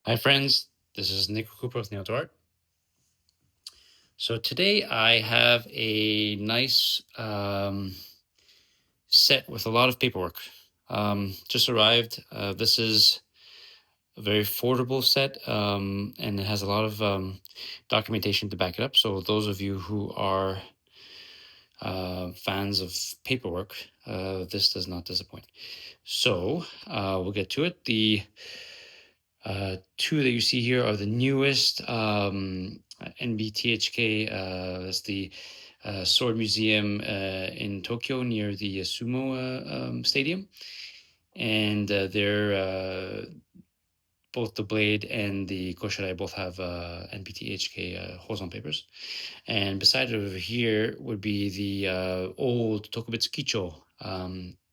Hi friends, this is Nick Cooper with Nihonto Art. So today I have a nice set with a lot of paperwork. Just arrived. This is a very affordable set and it has a lot of documentation to back it up. So those of you who are fans of paperwork, this does not disappoint. So we'll get to it. The two that you see here are the newest NBTHK. That's the Sword Museum in Tokyo near the Sumo Stadium. And they're both the blade and the koshirai both have NBTHK holes papers. And beside it over here would be the old Tokubetsu Kicho.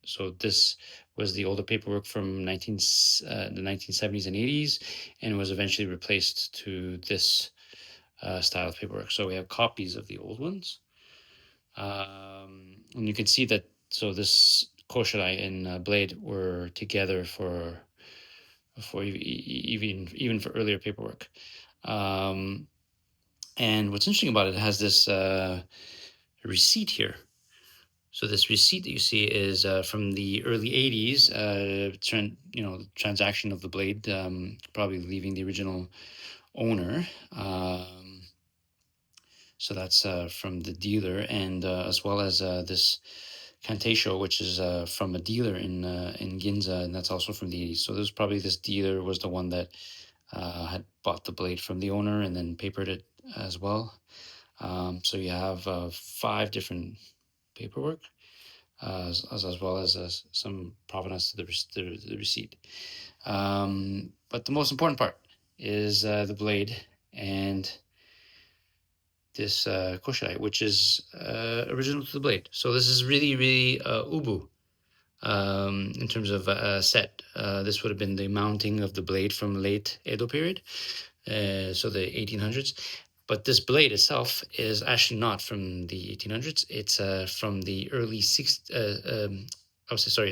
So this was the older paperwork from the 1970s and 80s, and was eventually replaced to this style of paperwork. So we have copies of the old ones. And you can see that, so this koshirai and blade were together for even for earlier paperwork. And what's interesting about it has this receipt here. So this receipt that you see is from the early 80s, transaction of the blade, probably leaving the original owner. So that's from the dealer, and as well as this Kanteisho, which is from a dealer in Ginza, and that's also from the 80s. So this probably, this dealer was the one that had bought the blade from the owner and then papered it as well. So you have 5 different paperwork, as well as some provenance to the receipt. But the most important part is the blade and this koshirai, which is original to the blade. So this is really, really ubu in terms of set. This would have been the mounting of the blade from late Edo period, so the 1800s. But this blade itself is actually not from the 1800s. It's from the early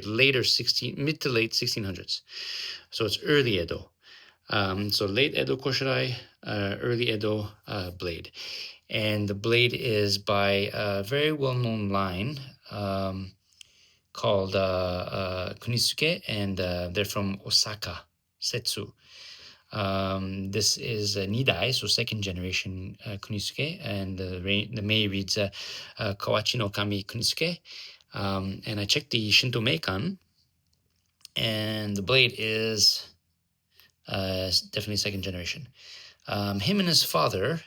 later mid to late 1600s. So it's early Edo. So late Edo koshirai, early Edo blade. And the blade is by a very well-known line called Kunisuke, and they're from Osaka, Setsu. This is Nidai, so second generation Kunisuke, and the Mei reads Kawachi no Kami Kunisuke. And I checked the Shinto Meikan, and the blade is definitely second generation. Him and his father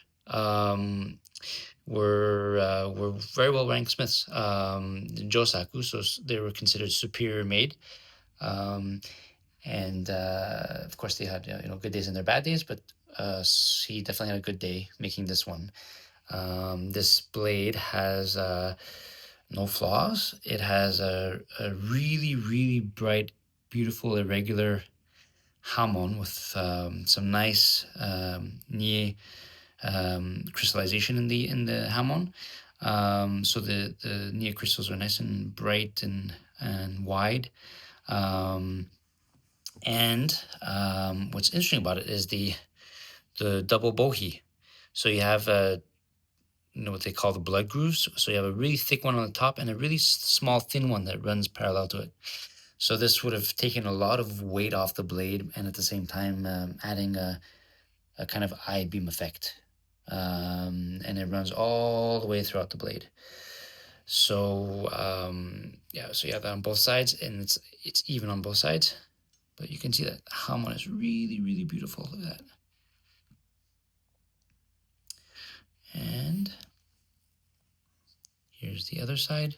were very well ranked smiths, Josaku, so they were considered superior made. And of course they had good days and their bad days, but he definitely had a good day making this one. This blade has no flaws. It has a really, really bright, beautiful, irregular hamon with some nice nie crystallization in the hamon. So the nie crystals are nice and bright and wide. And what's interesting about it is the double bohi. So you have what they call the blood grooves. So you have a really thick one on the top and a really small thin one that runs parallel to it. So this would have taken a lot of weight off the blade, and at the same time adding a kind of I-beam effect. And it runs all the way throughout the blade. So so you have that on both sides, and it's even on both sides. But you can see that the hamon is really, really beautiful. Look at that. And here's the other side.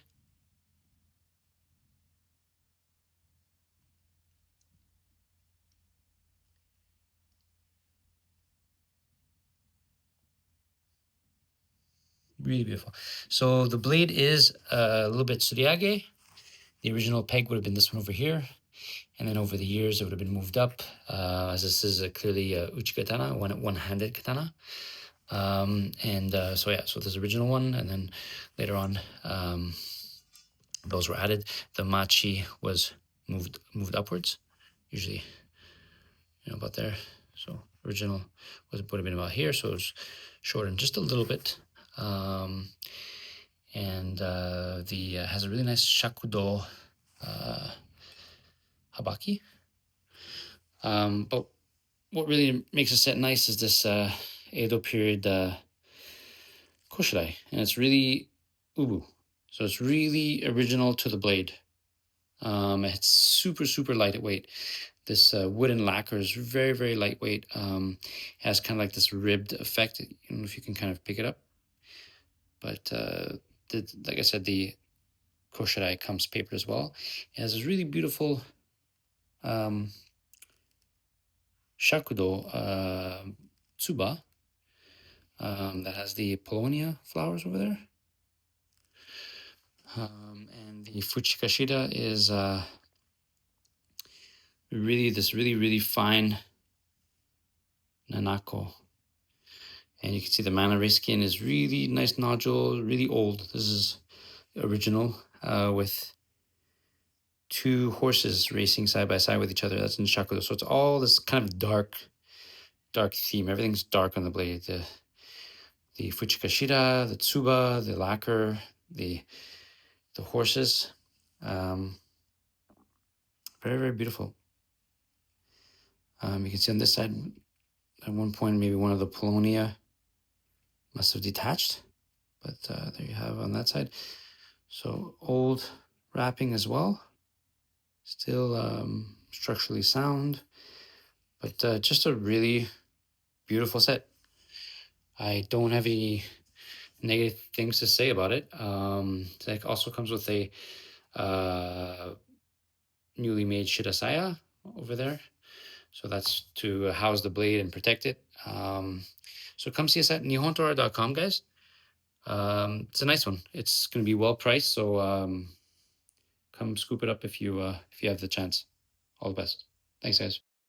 Really beautiful. So the blade is a little bit suriage. The original peg would have been this one over here. And then over the years, it would have been moved up, as this is clearly a uchi katana, one-handed katana. So there's the original one, and then later on, those were added. The machi was moved upwards, usually, about there. So Original would have been about here, so it's shortened just a little bit. And the has a really nice shakudo habaki. But what really makes a set nice is this Edo period koshirai, and it's really ubu. So it's really original to the blade. It's super lightweight. This wooden lacquer is very lightweight. Has kind of like this ribbed effect. I don't know if you can kind of pick it up. But like I said, the koshirai comes papered as well. It has this really beautiful shakudo tsuba that has the Polonia flowers over there. And the Fuchikashida is really fine nanako. And you can see the mana ray skin is really nice nodule, really old. This is original with two horses racing side by side with each other. That's in shakudo. So it's all this kind of dark theme. Everything's dark on the blade. The Fuchikashida, the tsuba, the lacquer, the horses. Very beautiful. You can see on this side, at one point, maybe one of the Polonia must have detached, but there you have on that side. So old wrapping as well, still structurally sound, but just a really beautiful set. I don't have any negative things to say about it. It also comes with a newly made shirasaya over there. So that's to house the blade and protect it. So come see us at nihonto.com, guys. It's a nice one. It's going to be well priced, so come scoop it up if you have the chance. All the best. Thanks, guys.